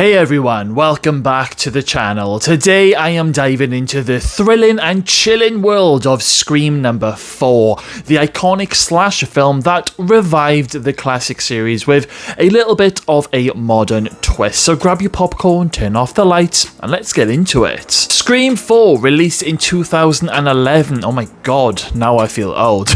Hey everyone, welcome back to the channel. Today I am diving into the thrilling and chilling world of Scream number 4, the iconic slasher film that revived the classic series with a little bit of a modern twist. So grab your popcorn, turn off the lights, and let's get into it. Scream 4 released in 2011. Oh my god, now I feel old.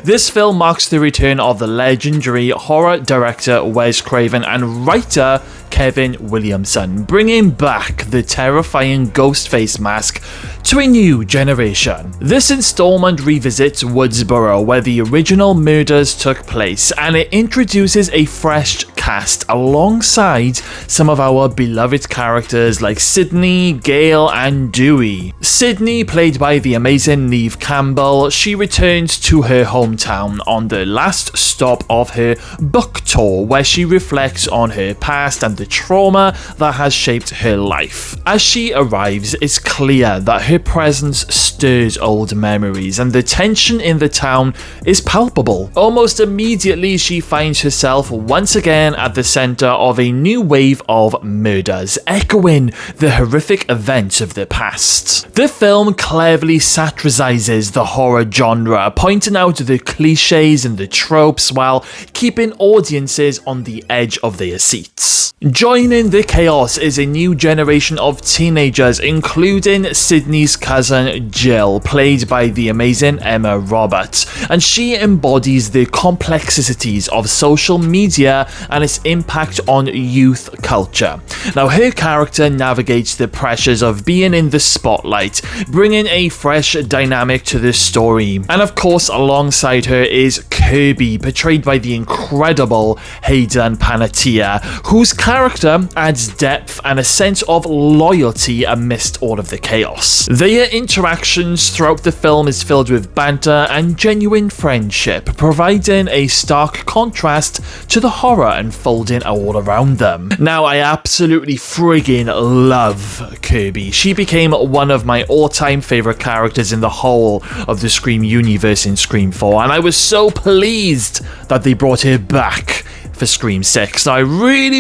This film marks the return of the legendary horror director Wes Craven and writer Kevin Williamson, bringing back the terrifying Ghostface mask to a new generation. This installment revisits Woodsboro, where the original murders took place, and it introduces a fresh cast alongside some of our beloved characters like Sydney, Gail, and Dewey. Sydney, played by the amazing Neve Campbell, she returns to her hometown on the last stop of her book tour, where she reflects on her past and the trauma that has shaped her life. As she arrives, it's clear that her presence stirs old memories, and the tension in the town is palpable. Almost immediately, she finds herself once again at the center of a new wave of murders, echoing the horrific events of the past. The film cleverly satirizes the horror genre, pointing out the cliches and the tropes while keeping audiences on the edge of their seats. Joining the chaos is a new generation of teenagers, including Sydney's cousin Jill, played by the amazing Emma Roberts, and she embodies the complexities of social media and its impact on youth culture. Now, her character navigates the pressures of being in the spotlight, bringing a fresh dynamic to the story. And of course, alongside her is Kirby, portrayed by the incredible Hayden Panettiere, whose character adds depth and a sense of loyalty amidst all of the chaos. Their interactions throughout the film is filled with banter and genuine friendship, providing a stark contrast to the horror unfolding all around them. Now, I absolutely friggin' love Kirby. She became one of my all-time favorite characters in the whole of the Scream universe in Scream 4, and I was so pleased that they brought her back for Scream 6. Now, I really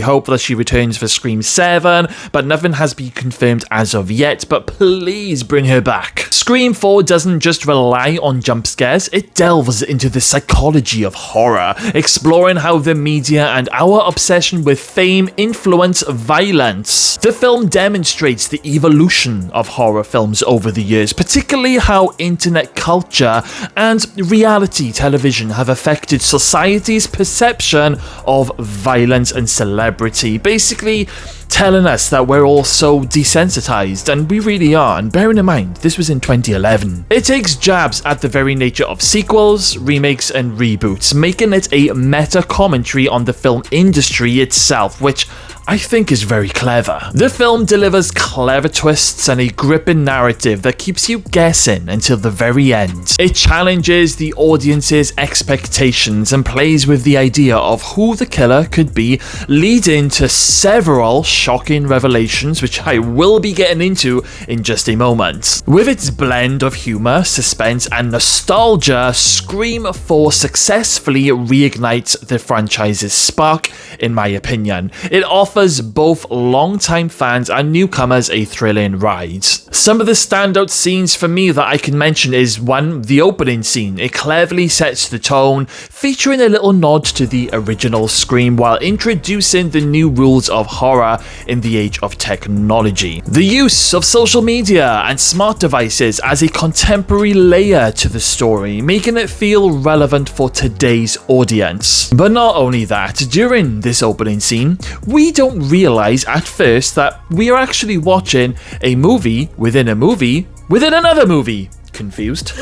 hope that she returns for Scream 7, but nothing has been confirmed as of yet, but please bring her back. Scream 4 doesn't just rely on jump scares, it delves into the psychology of horror, exploring how the media and our obsession with fame influence violence. The film demonstrates the evolution of horror films over the years, particularly how internet culture and reality television have affected society's perception of violence and celebrity, basically telling us that we're all so desensitized, and we really are, and bearing in mind, this was in 2011. It takes jabs at the very nature of sequels, remakes, and reboots, making it a meta-commentary on the film industry itself, which I think is very clever. The film delivers clever twists and a gripping narrative that keeps you guessing until the very end. It challenges the audience's expectations and plays with the idea of who the killer could be, leading to several shocking revelations, which I will be getting into in just a moment. With its blend of humor, suspense, and nostalgia, Scream 4 successfully reignites the franchise's spark, in my opinion. It offers both long-time fans and newcomers a thrilling ride. Some of the standout scenes for me that I can mention is 1. The opening scene. It cleverly sets the tone, featuring a little nod to the original Scream while introducing the new rules of horror in the age of technology. The use of social media and smart devices as a contemporary layer to the story, making it feel relevant for today's audience. But not only that, during this opening scene, we don't realize at first that we are actually watching a movie within a movie within another movie. Confused?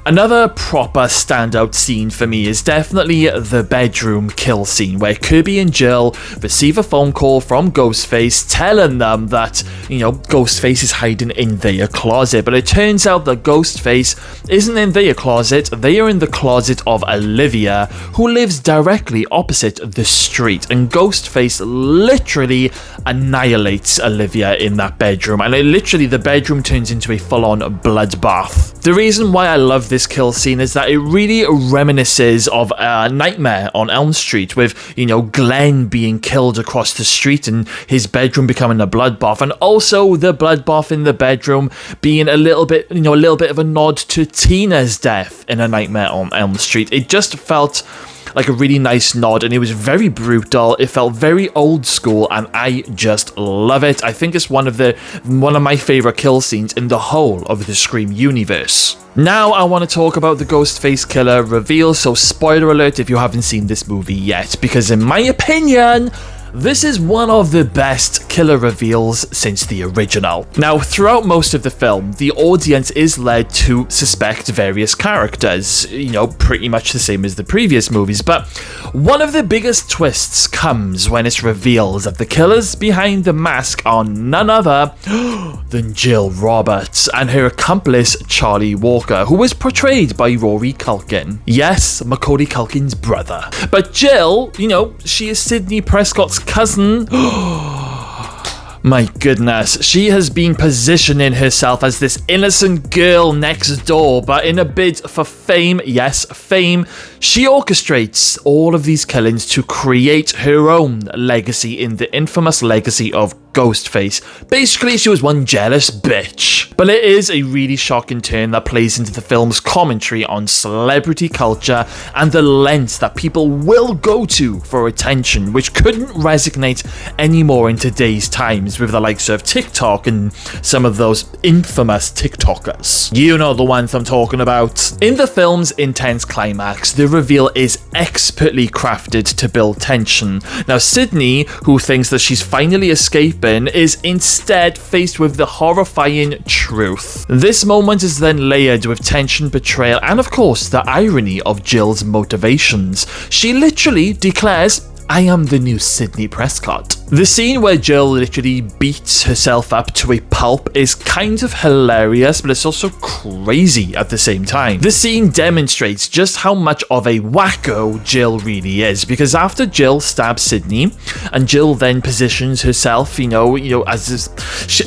Another proper standout scene for me is definitely the bedroom kill scene, where Kirby and Jill receive a phone call from Ghostface telling them that, Ghostface is hiding in their closet, but it turns out that Ghostface isn't in their closet, they are in the closet of Olivia, who lives directly opposite the street, and Ghostface literally annihilates Olivia in that bedroom, and the bedroom turns into a full-on bloodbath. The reason why I love this kill scene is that it really reminisces of a Nightmare on Elm Street, with, you know, Glenn being killed across the street and his bedroom becoming a bloodbath, and also the bloodbath in the bedroom being a little bit of a nod to Tina's death in A Nightmare on Elm Street. It just felt like a really nice nod, and it was very brutal. It felt very old school, and I just love it. I think it's one of my favorite kill scenes in the whole of the Scream universe. Now I want to talk about the Ghostface killer reveal, so spoiler alert if you haven't seen this movie yet, because in my opinion, this is one of the best killer reveals since the original. Now, throughout most of the film, the audience is led to suspect various characters, you know, pretty much the same as the previous movies, but one of the biggest twists comes when it's revealed that the killers behind the mask are none other than Jill Roberts and her accomplice Charlie Walker, who was portrayed by Rory Culkin. Yes, Macaulay Culkin's brother. But Jill, you know, she is Sidney Prescott's cousin. My goodness, she has been positioning herself as this innocent girl next door, but in a bid for fame, yes, fame, she orchestrates all of these killings to create her own legacy in the infamous legacy of Ghostface. Basically, she was one jealous bitch. But it is a really shocking turn that plays into the film's commentary on celebrity culture and the lengths that people will go to for attention, which couldn't resonate anymore in today's times with the likes of TikTok and some of those infamous TikTokers. You know the ones I'm talking about. In the film's intense climax, the reveal is expertly crafted to build tension. Now, Sidney, who thinks that she's finally escaped, is instead faced with the horrifying truth. This moment is then layered with tension, betrayal, and of course the irony of Jill's motivations. She literally declares, "I am the new Sidney Prescott." The scene where Jill literally beats herself up to a pulp is kind of hilarious, but it's also crazy at the same time. The scene demonstrates just how much of a wacko Jill really is, because after Jill stabs Sidney, and Jill then positions herself, as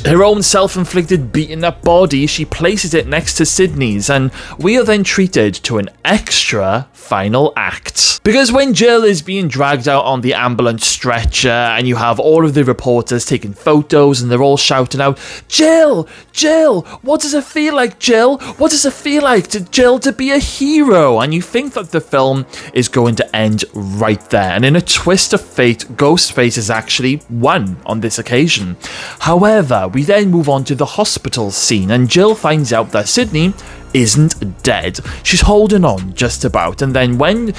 her own self-inflicted beaten up body, she places it next to Sidney's, and we are then treated to an extra final act. Because when Jill is being dragged out on the ambulance stretcher, and you have all of the reporters taking photos and they're all shouting out, "Jill! Jill! What does it feel like, Jill? What does it feel like to Jill to be a hero?" And you think that the film is going to end right there. And in a twist of fate, Ghostface is actually won on this occasion. However, we then move on to the hospital scene, and Jill finds out that Sidney isn't dead. She's holding on just about, and then when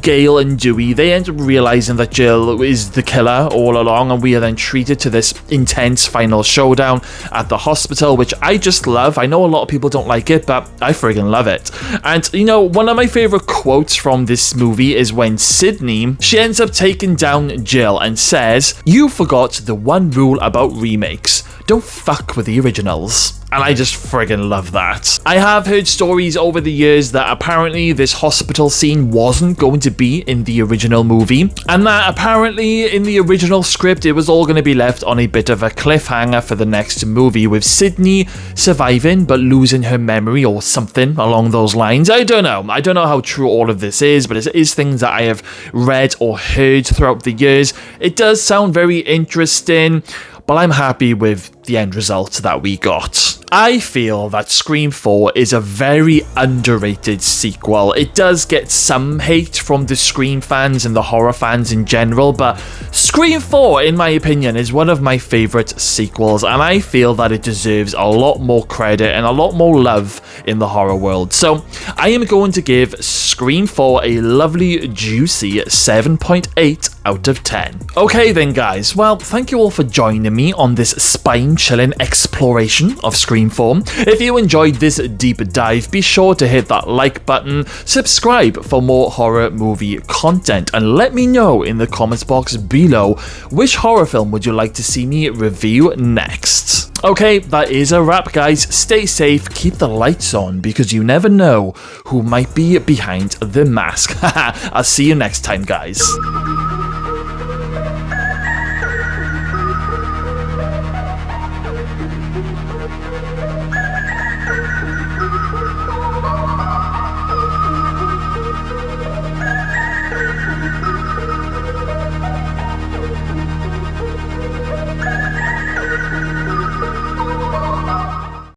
Gail and Dewey, they end up realizing that Jill is the killer all along, and we are then treated to this intense final showdown at the hospital, which I just love. I know a lot of people don't like it, but I friggin' love it. And one of my favorite quotes from this movie is when Sidney, she ends up taking down Jill and says, "You forgot the one rule about remakes. Don't fuck with the originals." And I just friggin' love that. I have heard stories over the years that apparently this hospital scene wasn't going to be in the original movie, and that apparently in the original script it was all going to be left on a bit of a cliffhanger for the next movie, with Sidney surviving but losing her memory or something along those lines. I don't know how true all of this is, but it is things that I have read or heard throughout the years. It does sound very interesting, but I'm happy with the end result that we got. I feel that Scream 4 is a very underrated sequel. It does get some hate from the Scream fans and the horror fans in general, but Scream 4, in my opinion, is one of my favourite sequels, and I feel that it deserves a lot more credit and a lot more love in the horror world. So I am going to give Scream 4 a lovely, juicy 7.8 out of 10. Okay then guys, well, thank you all for joining me on this spine-chilling exploration of Scream 4. If you enjoyed this deep dive, be sure to hit that like button, subscribe for more horror movie content, and let me know in the comments box below which horror film would you like to see me review next. Okay, that is a wrap guys. Stay safe, keep the lights on, because you never know who might be behind the mask. I'll see you next time guys.